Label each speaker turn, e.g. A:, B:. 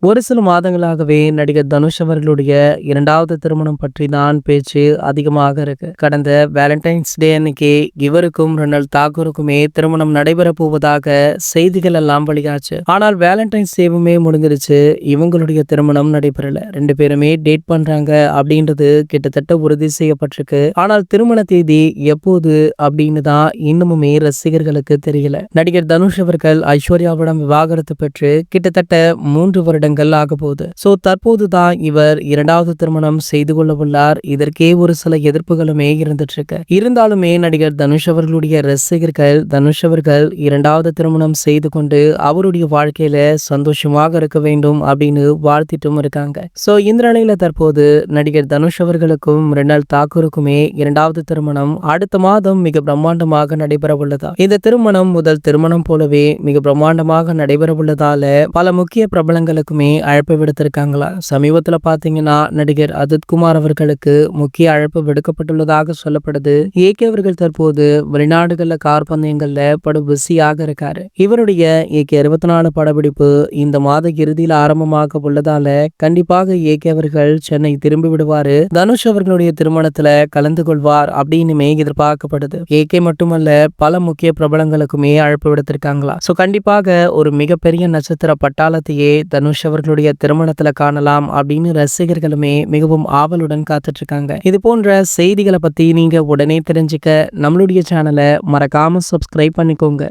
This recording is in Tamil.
A: ஒரு சில மாதங்களாகவே நடிகர் தனுஷ் அவர்களுடைய இரண்டாவது திருமணம் பற்றி தான் பேச்சு அதிகமாக இருக்கு. கடந்த வேலண்டைன்ஸ் டே அன்னைக்கு இவருக்கும் ரெனல் தாக்கூருக்குமே திருமணம் நடைபெற போவதாக செய்திகள் எல்லாம் வெளியாச்சு. ஆனால் வேலண்டைன்ஸ் டேவுமே முடிஞ்சிருச்சு, இவங்களுடைய திருமணம் நடைபெறல. ரெண்டு பேருமே டேட் பண்றாங்க அப்படின்றது கிட்டத்தட்ட உறுதி செய்யப்பட்டிருக்கு. ஆனால் திருமண தேதி எப்போது அப்படின்னு தான் இன்னமுமே ரசிகர்களுக்கு தெரியல. நடிகர் தனுஷ் அவர்கள் ஐஸ்வர்யாவிடம் விவாகரத்து பெற்று கிட்டத்தட்ட 3 வருடங்கள் ஆக போகுது. சோ தற்போதுதான் இவர் இரண்டாவது திருமணம் செய்து கொள்ள உள்ளார். இதற்கே ஒரு சில எதிர்ப்புகளுமே இருந்துட்டு இருக்கு. இருந்தாலுமே நடிகர் தனுஷ் அவர்களுடைய ரசிகர்கள் தனுஷ் அவர்கள் இரண்டாவது திருமணம் செய்து கொண்டு அவருடைய வாழ்க்கையில சந்தோஷமாக இருக்க வேண்டும் அப்படின்னு வாழ்த்திட்டும் இருக்காங்க. சோ இந்த நிலையில தற்போது நடிகர் தனுஷ் அவர்களுக்கும் ரெனல் தாக்கூருக்குமே இரண்டாவது திருமணம் அடுத்த மாதம் மிக பிரம்மாண்டமாக நடைபெற உள்ளதா. இந்த திருமணம் முதல் திருமணம் போலவே மிக பிரம்மாண்டமாக நடைபெற உள்ளதால பல முக்கிய பிரபலங்களுக்குமே அழைப்பு விடுத்திருக்காங்களா. சமீபத்துல பாத்தீங்கன்னா நடிகர் அஜித் குமார் அவர்களுக்கு முக்கிய அழைப்பு விடுக்கப்பட்டுள்ளதாக சொல்லப்படுது. ஏகே அவர்கள் தற்போது வெளிநாடுகள்ல கார் பந்தயங்கள்ல படு பிஸியாக இருக்காரு. இவருடைய ஏகே 24 படப்பிடிப்பு இந்த மாத இறுதியில் ஆரம்பமாக உள்ளதால கண்டிப்பாக ஏகே அவர்கள் சென்னை திரும்பி விடுவாரு. தனுஷ் அவர்களுடைய திருமணத்துல கலந்து கொள்வார் அப்படின்னுமே எதிர்பார்க்கப்படுது. ஏகே மட்டுமல்ல பல முக்கிய பிரபலங்களுக்குமே அழைப்பு விடுத்திருக்காங்களா. சோ கண்டிப்பாக ஒரு மிகப்பெரிய நட்சத்திர பட்டாளத்தையே தனுஷ் அவர்களுடைய திருமணத்துல காணலாம் அப்படின்னு ரசிகர்களுமே மிகவும் ஆவலுடன் காத்துட்டு இருக்காங்க. இது போன்ற செய்திகளை பத்தி நீங்க உடனே தெரிஞ்சுக்க நம்மளுடைய சேனலை மறக்காம சப்ஸ்கிரைப் பண்ணிக்கோங்க.